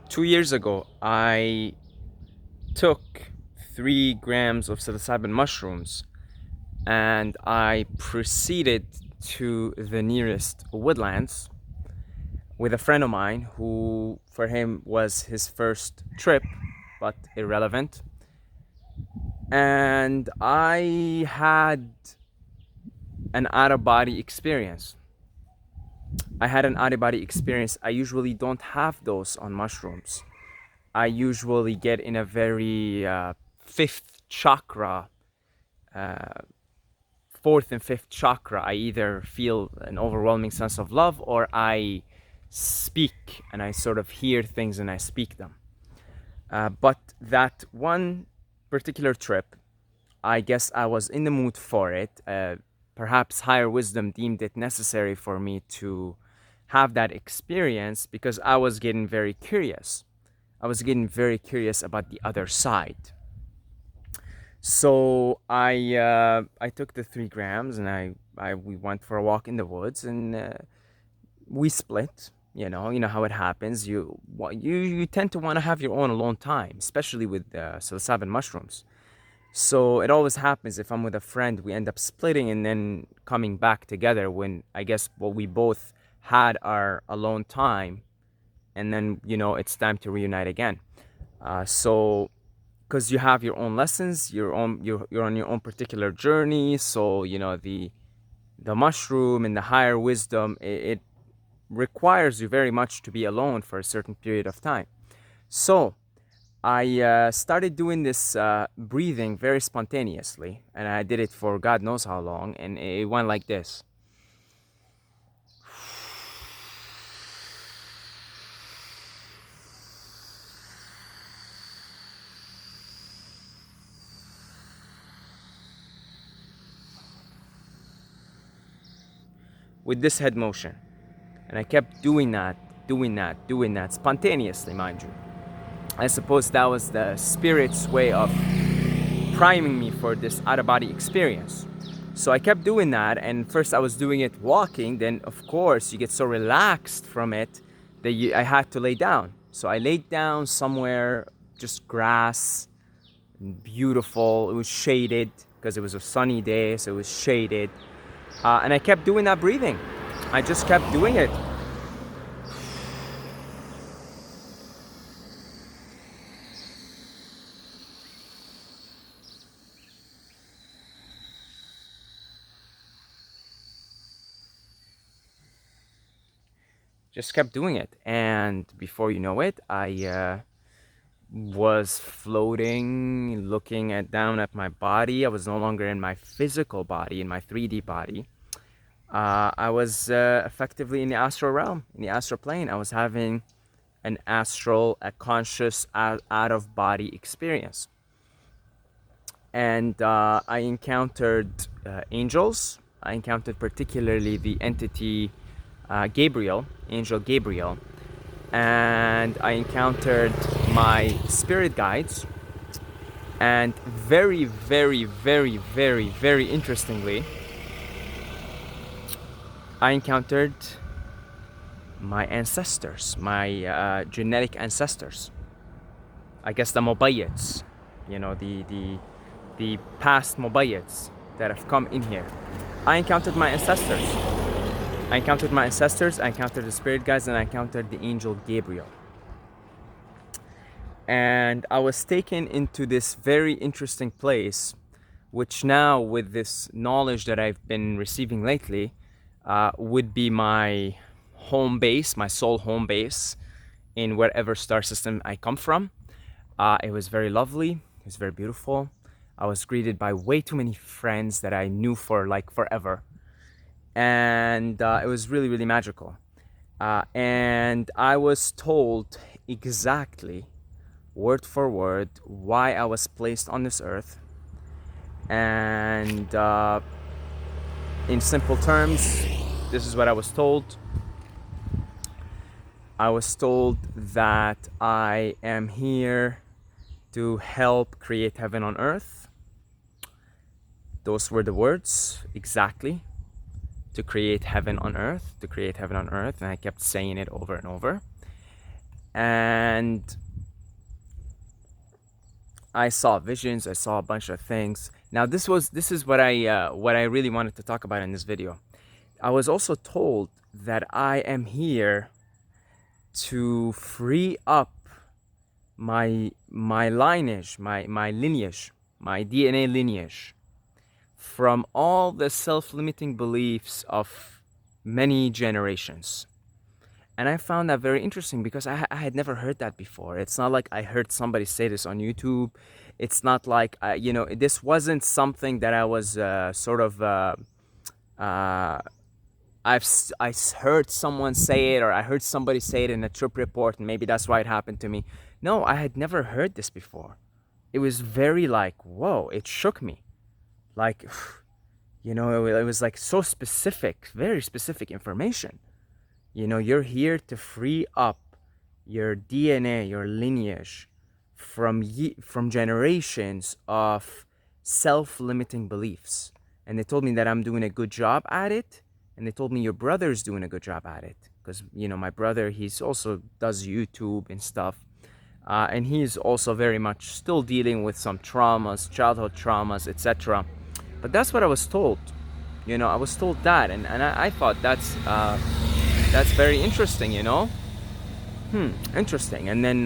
2 years ago, I took 3 grams of psilocybin mushrooms and I proceeded to the nearest woodlands with a friend of mine who, for him, was his first trip, but irrelevant. And I had an out of body experience. I usually don't have those on mushrooms. I usually get in a very fifth chakra, uh, fourth and fifth chakra. I either feel an overwhelming sense of love or I speak and I sort of hear things and I speak them. But that one particular trip, I guess I was in the mood for it. Perhaps higher wisdom deemed it necessary for me to have that experience because I was getting very curious. I was getting very curious about the other side. So I took the 3 grams and we went for a walk in the woods and we split. You know how it happens. You tend to want to have your own alone time, especially with psilocybin mushrooms. So it always happens if I'm with a friend, we end up splitting and then coming back together when I guess we both had our alone time, and then it's time to reunite again. So because you have your own lessons, you're on your own particular journey. So the mushroom and the higher wisdom, it requires you very much to be alone for a certain period of time. So I started doing this breathing very spontaneously, and I did it for God knows how long, and it went like this. With this head motion. And I kept doing that, spontaneously, mind you. I suppose that was the spirit's way of priming me for this out-of-body experience. So I kept doing that, and first I was doing it walking, then of course you get so relaxed from it that I had to lay down. So I laid down somewhere, just grass, beautiful, it was shaded, because it was a sunny day, so it was shaded. And I kept doing that breathing. I just kept doing it. Just kept doing it, and before you know it, I was floating, looking down at my body. I was no longer in my physical body, in my 3D body. I was effectively in the astral realm, in the astral plane. I was having a conscious out of body experience, and I encountered angels. I encountered particularly the entity Angel Gabriel, and I encountered my spirit guides, and very, very, very, very, very interestingly, I encountered my ancestors, my genetic ancestors. I guess the Mobayits, the past Mobayits that have come in here. I encountered my ancestors. I encountered the spirit guides, and I encountered the angel Gabriel. And I was taken into this very interesting place, which now, with this knowledge that I've been receiving lately, would be my home base, my soul home base, in whatever star system I come from. It was very lovely. It was very beautiful. I was greeted by way too many friends that I knew for like forever. And it was really, really magical. And I was told exactly, word for word, why I was placed on this earth. And in simple terms, this is what I was told. I was told that I am here to help create heaven on earth. Those were the words, exactly. To create heaven on earth, and I kept saying it over and over. and I saw visions. I saw a bunch of things. Now this is what I really wanted to talk about in this video. I was also told that I am here to free up my lineage, my lineage, my DNA lineage from all the self-limiting beliefs of many generations. And I found that very interesting because I had never heard that before. It's not like I heard somebody say this on YouTube. It's not like, this wasn't something that I was uh, heard someone say it, or I heard somebody say it in a trip report, and maybe that's why it happened to me. No, I had never heard this before. It was very like, whoa, it shook me. Like, it was like so specific, very specific information. You're here to free up your DNA, your lineage from generations of self-limiting beliefs. And they told me that I'm doing a good job at it. And they told me your brother's doing a good job at it. Because, my brother, he's also does YouTube and stuff. And he's also very much still dealing with some traumas, childhood traumas, etc. But that's what I was told. I was told that. And I thought that's very interesting, Interesting. And then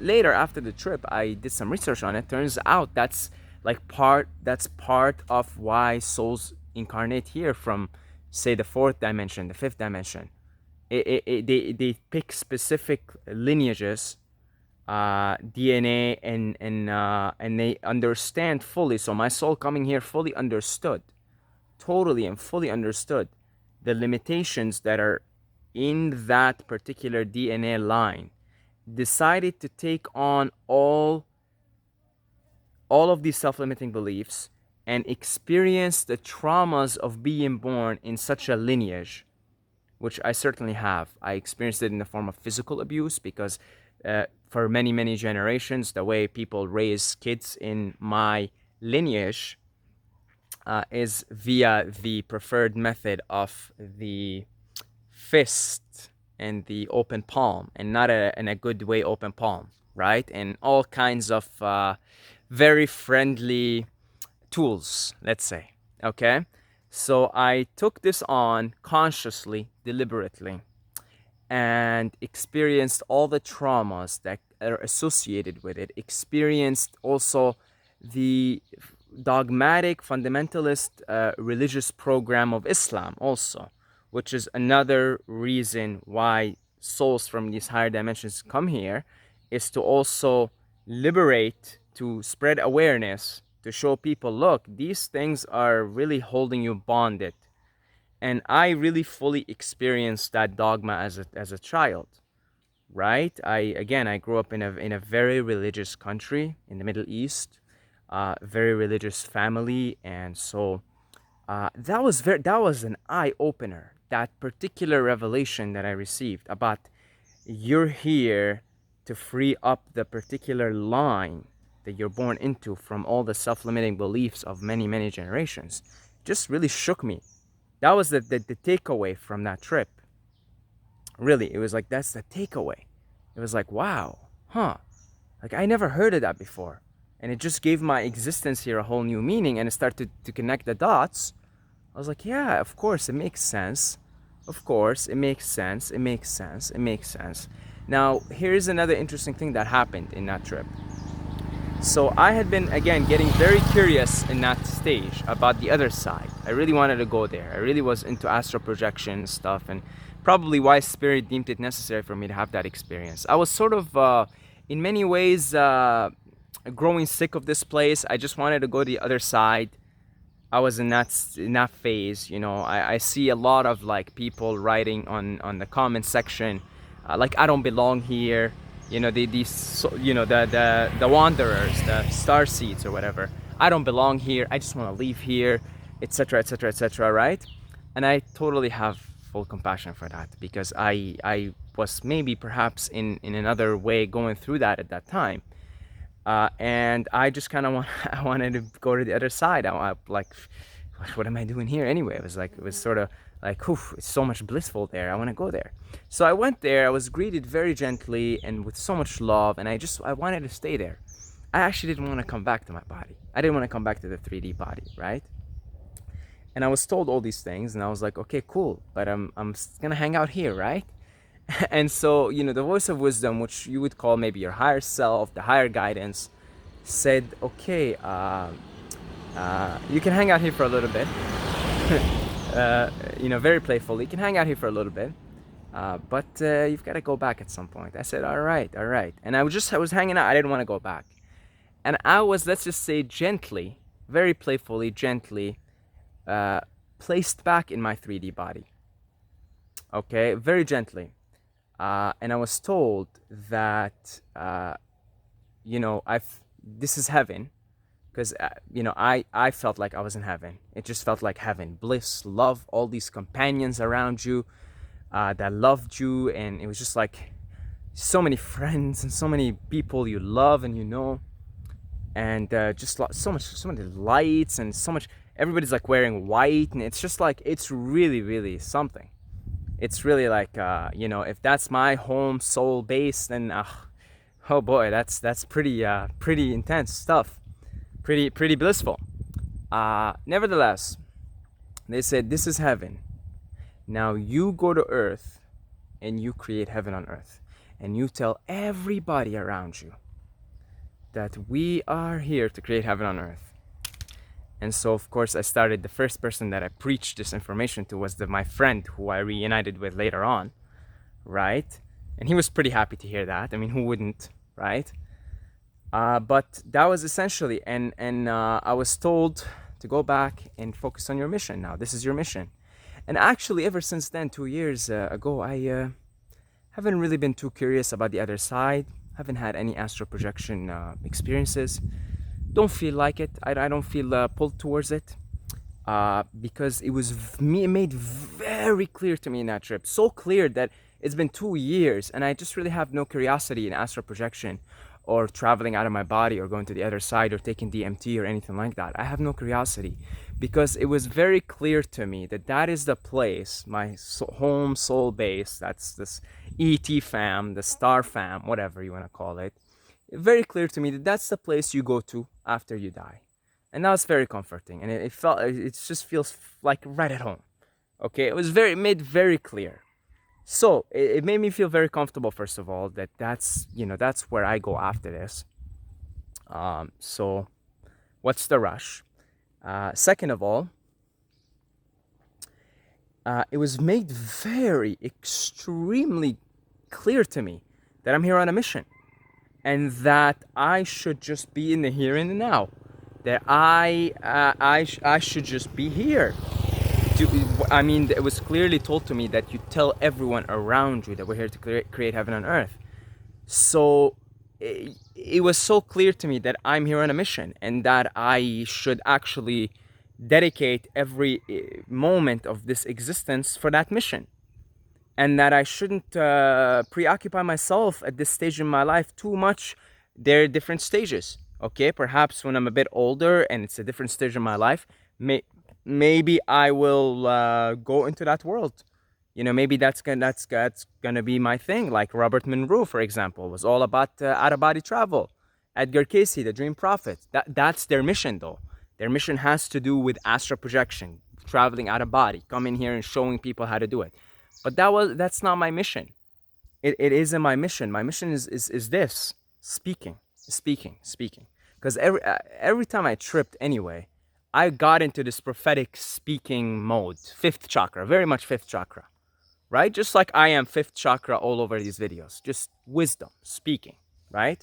later after the trip, I did some research on it. Turns out that's part of why souls incarnate here from, say, the fourth dimension, the fifth dimension. They pick specific lineages, DNA, and they understand fully. So my soul coming here fully understood, totally and fully understood the limitations that are in that particular DNA line, decided to take on all of these self-limiting beliefs and experience the traumas of being born in such a lineage, which I certainly have. I experienced it in the form of physical abuse because for many, many generations, the way people raise kids in my lineage is via the preferred method of the fist and the open palm, and not in a good way open palm, right? And all kinds of very friendly tools, let's say. Okay, so I took this on consciously, deliberately, and experienced all the traumas that are associated with it. Experienced also the dogmatic fundamentalist religious program of Islam also, which is another reason why souls from these higher dimensions come here, is to also liberate, to spread awareness, to show people, look, these things are really holding you bonded. And I really fully experienced that dogma as a child, right? I grew up in a very religious country in the Middle East, very religious family, and so that was an eye opener. That particular revelation that I received about you're here to free up the particular line that you're born into from all the self-limiting beliefs of many, many generations just really shook me. That was the takeaway from that trip. Really, it was like, that's the takeaway. It was like, wow, huh? Like, I never heard of that before. And it just gave my existence here a whole new meaning, and it started to connect the dots. I was like, yeah, of course, it makes sense. Of course, it makes sense. It makes sense. It makes sense. Now, here's another interesting thing that happened in that trip. So I had been, again, getting very curious in that stage about the other side. I really wanted to go there. I really was into astral projection stuff, and probably why Spirit deemed it necessary for me to have that experience. I was sort of, in many ways, growing sick of this place. I just wanted to go to the other side. I was in that phase, I see a lot of like people writing on the comment section, like, I don't belong here, the wanderers, the star seeds or whatever. I don't belong here. I just want to leave here, etc., etc., etc. Right? And I totally have full compassion for that, because I was maybe perhaps in another way going through that at that time. And I just kind of wanted to go to the other side. I like, what am I doing here anyway? It was sort of Like, oof, it's so much blissful there. I want to go there. So I went there. I was greeted very gently and with so much love, and I wanted to stay there. I actually didn't want to come back to my body. I didn't want to come back to the 3D body, right? And I was told all these things, and I was like, okay, cool, but I'm gonna hang out here, right? And so, the voice of wisdom, which you would call maybe your higher self, the higher guidance, said, okay, you can hang out here for a little bit. Very playfully, you can hang out here for a little bit, but you've got to go back at some point. I said, all right, all right. And I was hanging out. I didn't want to go back. And I was, let's just say, gently, very playfully, gently placed back in my 3D body. Okay, very gently. And I was told that, this is heaven. Because, I felt like I was in heaven. It just felt like heaven. Bliss, love, all these companions around you that loved you. And it was just like so many friends and so many people you love and and so many lights and so much. Everybody's like wearing white, and it's just like, it's really, really something. It's really like, if that's my home soul base, then oh boy, that's pretty intense stuff, pretty blissful. Nevertheless, they said, this is heaven. Now you go to earth and you create heaven on earth, and you tell everybody around you that we are here to create heaven on earth. And so, of course, the first person that I preached this information to was my friend who I reunited with later on, right? And he was pretty happy to hear that. I mean, who wouldn't, right? But that was essentially, and I was told to go back and focus on your mission now. This is your mission. And actually, ever since then, 2 years ago, I haven't really been too curious about the other side. Haven't had any astral projection experiences. Don't feel like it. I don't feel pulled towards it because it was made very clear to me in that trip. So clear that it's been 2 years and I just really have no curiosity in astral projection or traveling out of my body or going to the other side or taking DMT or anything like that. I have no curiosity because it was very clear to me that that is the place, my home soul base. That's this ET fam, the star fam, whatever you want to call it. Very clear to me that that's the place you go to after you die. And that was very comforting, and it just feels like right at home. Okay, it was made very clear. So it made me feel very comfortable, first of all, that's where I go after this. So what's the rush? Second of all, it was made very extremely clear to me that I'm here on a mission. And that I should just be in the here and the now. That I should just be here. It was clearly told to me that you tell everyone around you that we're here to create heaven on earth. So it was so clear to me that I'm here on a mission and that I should actually dedicate every moment of this existence for that mission. And that I shouldn't preoccupy myself at this stage in my life too much. There are different stages, okay? Perhaps when I'm a bit older and it's a different stage in my life, maybe I will go into that world. Maybe that's gonna be my thing. Like Robert Monroe, for example, was all about out-of-body travel. Edgar Cayce, the Dream Prophet. That's their mission, though. Their mission has to do with astral projection, traveling out of body, coming here and showing people how to do it. But that's not my mission. It isn't my mission. My mission is this: speaking. Because every time I tripped anyway, I got into this prophetic speaking mode, fifth chakra, very much fifth chakra, right? Just like I am fifth chakra all over these videos, just wisdom, speaking, right?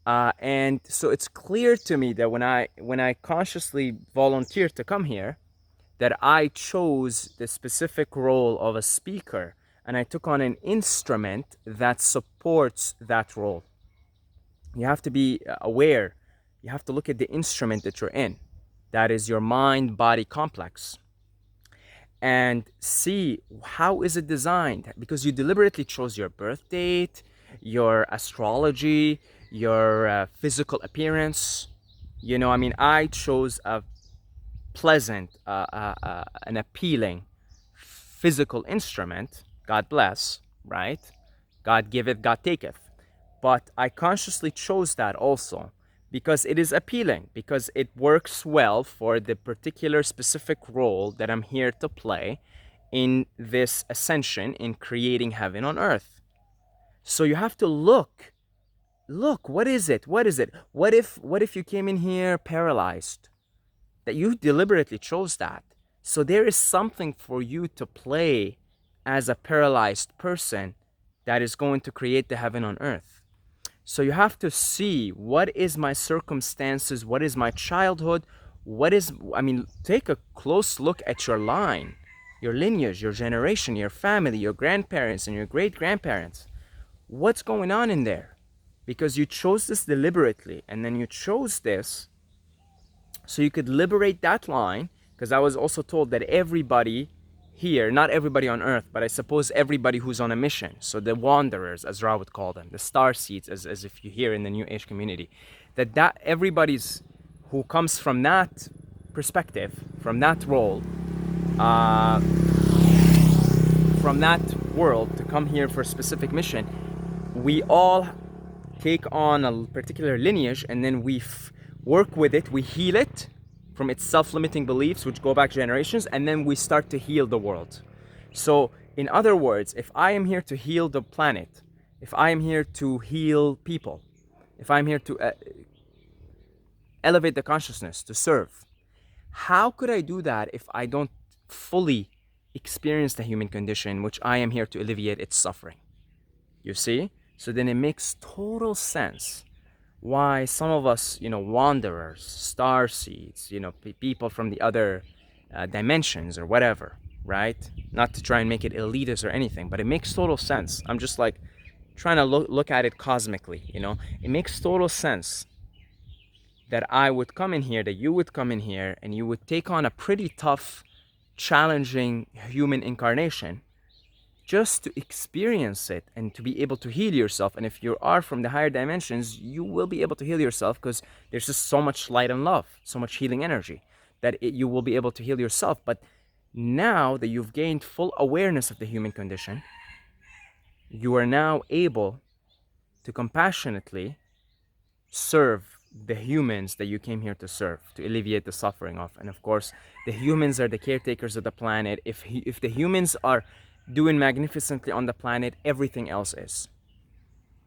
And so it's clear to me that when I consciously volunteered to come here, that I chose the specific role of a speaker and I took on an instrument that supports that role. You have to be aware. You have to look at the instrument that you're in. That is your mind-body complex. And see how is it designed, because you deliberately chose your birth date, your astrology, your physical appearance. I chose a pleasant, an appealing physical instrument, God bless, right? God giveth, God taketh. But I consciously chose that also because it is appealing, because it works well for the particular specific role that I'm here to play in this ascension, in creating heaven on earth. So you have to look, what is it? What is it? What if you came in here paralyzed? That you deliberately chose that. So there is something for you to play as a paralyzed person that is going to create the heaven on earth. So you have to see, what is my circumstances, what is my childhood, take a close look at your line, your lineage, your generation, your family, your grandparents and your great grandparents. What's going on in there? Because you chose this deliberately, and then you chose this so you could liberate that line. Because I was also told that everybody here, not everybody on earth, but I suppose everybody who's on a mission, so the wanderers, as Ra would call them, the star seeds, as if you hear in the New Age community, that everybody's who comes from that perspective, from that role, from that world to come here for a specific mission, we all take on a particular lineage, and then we work with it, we heal it from its self-limiting beliefs, which go back generations, and then we start to heal the world. So in other words, if I am here to heal the planet, if I am here to heal people, if I'm here to elevate the consciousness, to serve, how could I do that if I don't fully experience the human condition, which I am here to alleviate its suffering? You see? So then it makes total sense why some of us, wanderers, star seeds, people from the other dimensions or whatever, right? Not to try and make it elitist or anything, but it makes total sense. I'm just like trying to look at it cosmically, It makes total sense that I would come in here, that you would come in here, and you would take on a pretty tough, challenging human incarnation just to experience it and to be able to heal yourself. And if you are from the higher dimensions, you will be able to heal yourself, because there's just so much light and love, so much healing energy, that you will be able to heal yourself. But now that you've gained full awareness of the human condition, you are now able to compassionately serve the humans that you came here to serve, to alleviate the suffering of. And of course, the humans are the caretakers of the planet. If the humans are doing magnificently on the planet, everything else is.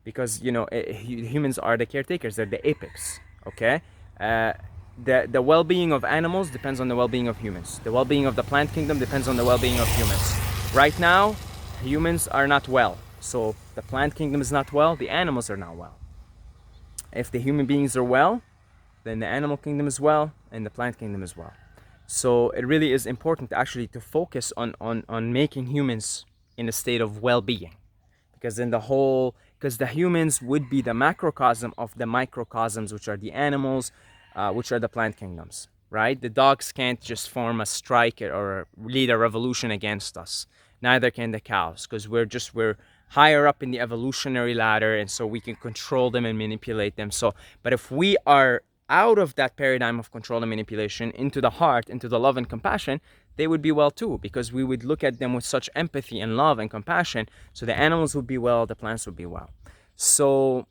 Because humans are the caretakers, they're the apex. Okay, the well-being of animals depends on the well-being of humans. The well-being of the plant kingdom depends on the well-being of humans. Right now, humans are not well, so the plant kingdom is not well, the animals are not well. If the human beings are well, then the animal kingdom is well, and the plant kingdom is well. So it really is important actually to focus on making humans in a state of well-being, because the humans would be the macrocosm of the microcosms, which are the animals, which are the plant kingdoms, right? The dogs can't just form a strike or lead a revolution against us. Neither can the cows, because we're higher up in the evolutionary ladder, and so we can control them and manipulate them. So, but if we are out of that paradigm of control and manipulation into the heart, into the love and compassion, they would be well too, because we would look at them with such empathy and love and compassion. So the animals would be well, the plants would be well. So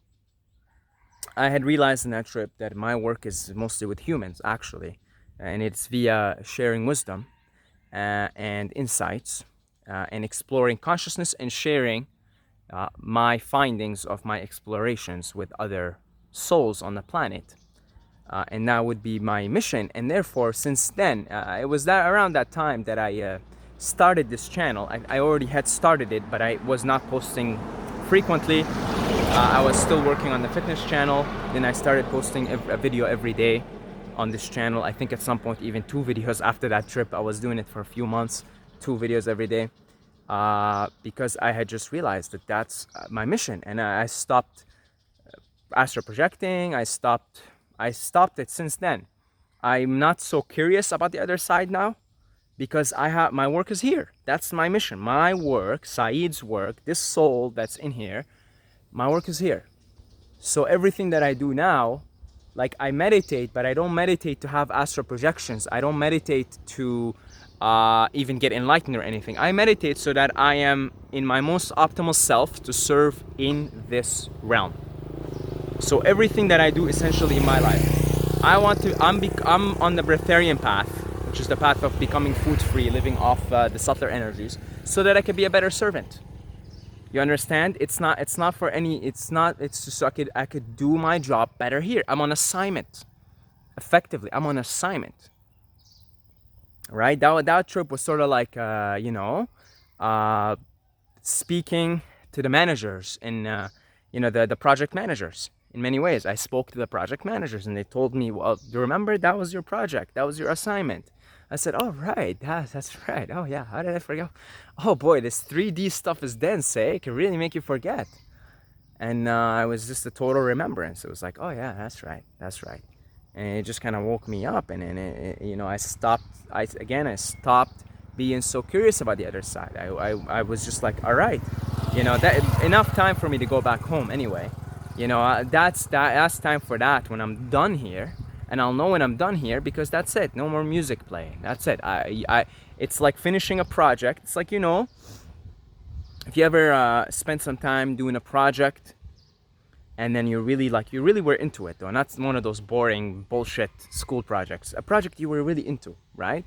I had realized in that trip that my work is mostly with humans, actually, and it's via sharing wisdom and insights and exploring consciousness and sharing my findings of my explorations with other souls on the planet. And that would be my mission. And therefore, since then, it was around that time that I started this channel. I already had started it, but I was not posting frequently. I was still working on the fitness channel. Then I started posting a video every day on this channel. I think at some point even 2 videos after that trip. I was doing it for a few months, 2 videos every day, because I had just realized that that's my mission. And I stopped astral projecting. I stopped it since then. I'm not so curious about the other side now, because my work is here. That's my mission. My work, Saeed's work, this soul that's in here, my work is here. So everything that I do now, like I meditate, but I don't meditate to have astral projections. I don't meditate to even get enlightened or anything. I meditate so that I am in my most optimal self to serve in this realm. So everything that I do essentially in my life, I'm on the breatharian path, which is the path of becoming food free, living off the subtler energies, so that I can be a better servant. You understand? It's not for any, it's just so I could do my job better here. I'm on assignment. Effectively, I'm on assignment. Right? That trip was sort of like, uh, speaking to the managers and, the project managers. In many ways, I spoke to the project managers and they told me, well, do you remember that was your project? That was your assignment. I said, oh, right, that's right. Oh, yeah, how did I forget? Oh, boy, this 3D stuff is dense, eh? It can really make you forget. And it was just a total remembrance. It was like, oh, yeah, that's right, that's right. And it just kind of woke me up. And then, I stopped being so curious about the other side. I was just like, all right, that enough time for me to go back home anyway. That's time for that when I'm done here. And I'll know when I'm done here because that's it. No more music playing. That's it. It's like finishing a project. It's like, if you ever spent some time doing a project and then you really were into it, though, not one of those boring bullshit school projects, a project you were really into, right?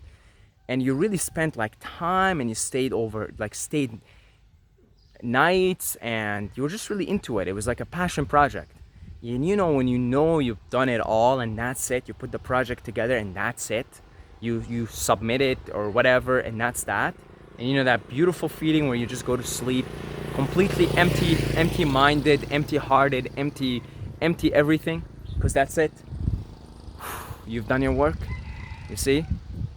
And you really spent like time and you stayed nights and you were just really into it. It was like a passion project. And when you've done it all and that's it, you put the project together and that's it, you submit it or whatever and that's that. And that beautiful feeling where you just go to sleep completely empty-minded, empty-hearted, empty everything, because that's it. You've done your work, you see?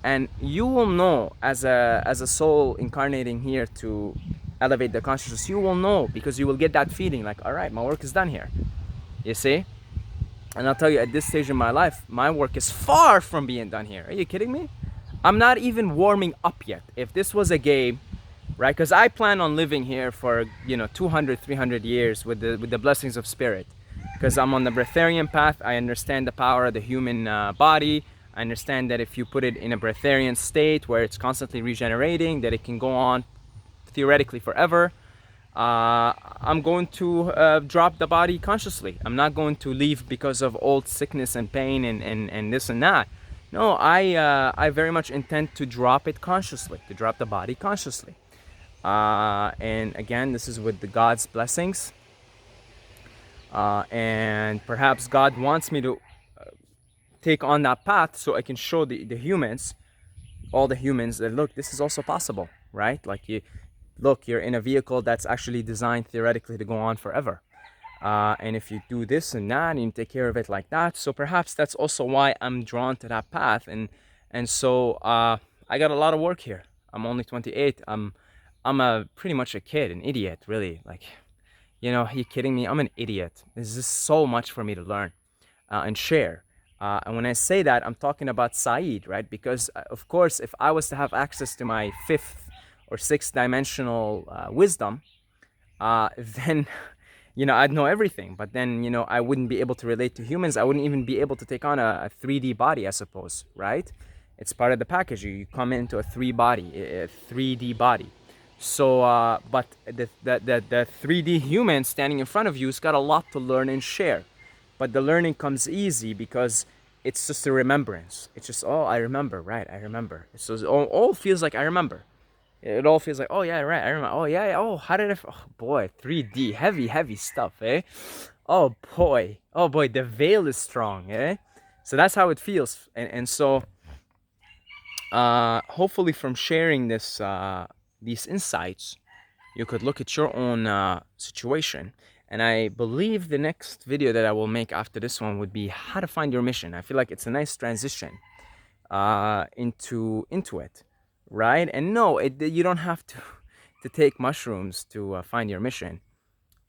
And you will know, as a soul incarnating here to elevate the consciousness, you will know, because you will get that feeling like, all right, my work is done here, you see? And I'll tell you, at this stage in my life, my work is far from being done here. Are you kidding me? I'm not even warming up yet. If this was a game, right? Because I plan on living here for 200, 300 years with the blessings of spirit. Because I'm on the breatharian path, I understand the power of the human body. I understand that if you put it in a breatharian state where it's constantly regenerating, that it can go on theoretically forever. I'm going to drop the body consciously. I'm not going to leave because of old sickness and pain and this and that. No, I very much intend to drop it consciously, to drop the body consciously. And again, this is with the God's blessings. And perhaps God wants me to take on that path so I can show the humans, all the humans, that look, this is also possible, right? Like you're in a vehicle that's actually designed theoretically to go on forever. And if you do this and that and you take care of it like that, so perhaps that's also why I'm drawn to that path. And so I got a lot of work here. I'm only 28. I'm pretty much a kid, an idiot, really. Like, are you kidding me? I'm an idiot. There's just so much for me to learn and share. And when I say that, I'm talking about Saeed, right? Because of course, if I was to have access to my fifth or sixth dimensional wisdom, then I'd know everything. But then I wouldn't be able to relate to humans. I wouldn't even be able to take on a 3D body, I suppose, right? It's part of the package. You come into a 3D body. So but the 3D human standing in front of you has got a lot to learn and share. But the learning comes easy because it's just a remembrance. It's just, oh, I remember, right? I remember. So it all feels like I remember. It all feels like, oh yeah, right, I remember. Oh yeah, oh, how did oh boy, 3D, heavy stuff, eh? Oh boy, the veil is strong, eh? So that's how it feels, and so hopefully from sharing these insights, you could look at your own situation. And I believe the next video that I will make after this one would be how to find your mission. I feel like it's a nice transition into it. Right? And no, you don't have to take mushrooms to find your mission.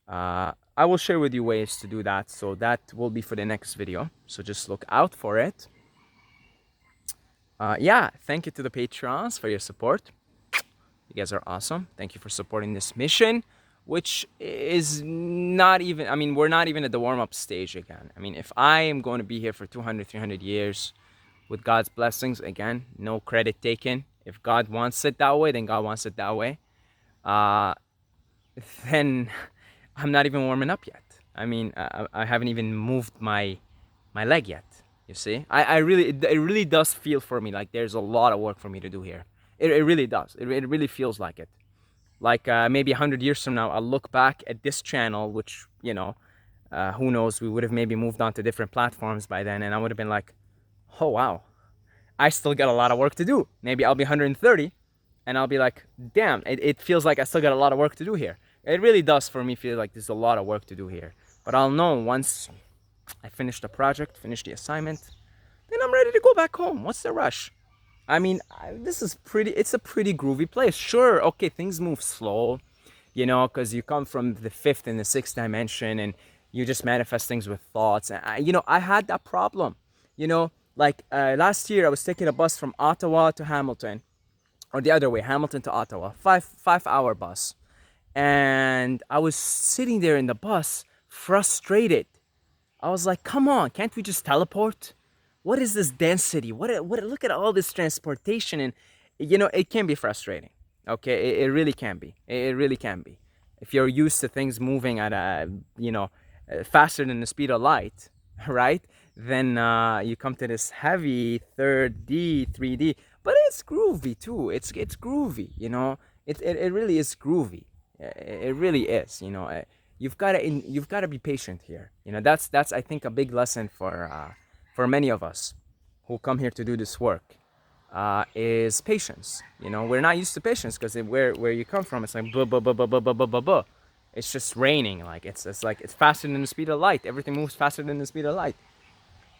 I will share with you ways to do that, so that will be for the next video. So just look out for it. Yeah, thank you to the patrons for your support. You guys are awesome. Thank you for supporting this mission, which is not even, we're not even at the warm-up stage again. If I am going to be here for 200, 300 years, with God's blessings, again, no credit taken. If God wants it that way, then God wants it that way. Uh, then I'm not even warming up yet. I mean, I haven't even moved my leg yet. You see, I really, it really does feel for me like there's a lot of work for me to do here. It really does. It really feels like it. Like maybe 100 years from now, I'll look back at this channel, which who knows, we would have maybe moved on to different platforms by then, and I would have been like, oh wow, I still got a lot of work to do. Maybe I'll be 130, and I'll be like, damn, it feels like I still got a lot of work to do here. It really does for me feel like there's a lot of work to do here. But I'll know once I finish the project, finish the assignment, then I'm ready to go back home. What's the rush? I mean, this is it's a pretty groovy place. Sure, okay, things move slow, because you come from the fifth and the sixth dimension and you just manifest things with thoughts. And I had that problem. Like last year, I was taking a bus from Ottawa to Hamilton, or the other way, Hamilton to Ottawa, five-hour bus. And I was sitting there in the bus, frustrated. I was like, come on, can't we just teleport? What is this density? What look at all this transportation, and it can be frustrating. Okay, it really can be. It really can be. If you're used to things moving at faster than the speed of light, right? Then you come to this heavy 3D, 3D, but it's groovy too. It's groovy, It really is groovy. It really is, You've got to be patient here. That's I think a big lesson for many of us who come here to do this work. Is patience. We're not used to patience because where you come from, it's like buh, buh, buh, buh, buh, buh, buh, buh, buh. It's just raining. Like it's like it's faster than the speed of light. Everything moves faster than the speed of light.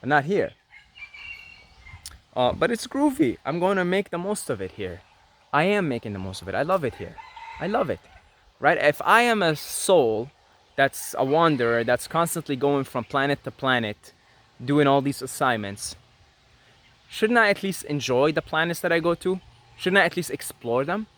But not here. But it's groovy. I'm going to make the most of it here. I am making the most of it. I love it here. I love it. Right? If I am a soul that's a wanderer that's constantly going from planet to planet, doing all these assignments, shouldn't I at least enjoy the planets that I go to? Shouldn't I at least explore them?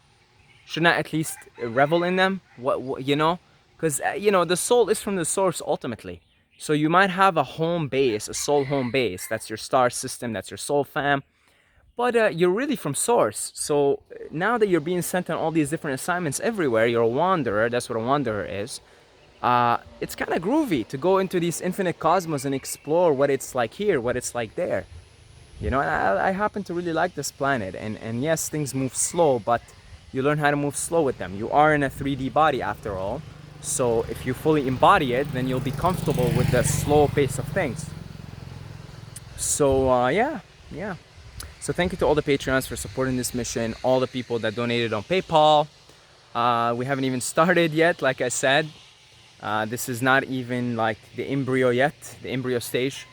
Shouldn't I at least revel in them? Because the soul is from the source ultimately. So you might have a home base, a soul home base. That's your star system. That's your soul fam. But you're really from source. So now that you're being sent on all these different assignments everywhere, you're a wanderer. That's what a wanderer is. It's kind of groovy to go into these infinite cosmos and explore what it's like here, what it's like there. And I happen to really like this planet. And yes, things move slow, but you learn how to move slow with them. You are in a 3D body after all. So if you fully embody it, then you'll be comfortable with the slow pace of things. So yeah. So thank you to all the Patreons for supporting this mission, all the people that donated on PayPal. We haven't even started yet, like I said. This is not even like the embryo yet, the embryo stage.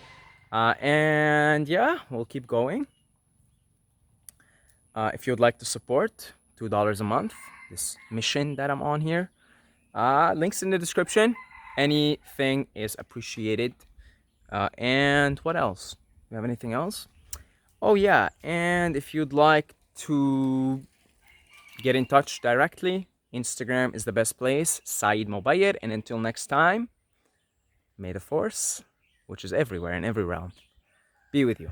And yeah, we'll keep going. If you'd like to support, $2 a month, this mission that I'm on here. Links in the description. Anything is appreciated. And what else? Do you have anything else? Oh yeah, and if you'd like to get in touch directly, Instagram is the best place, Saeed Mobayed. And until next time, may the force, which is everywhere in every realm, be with you.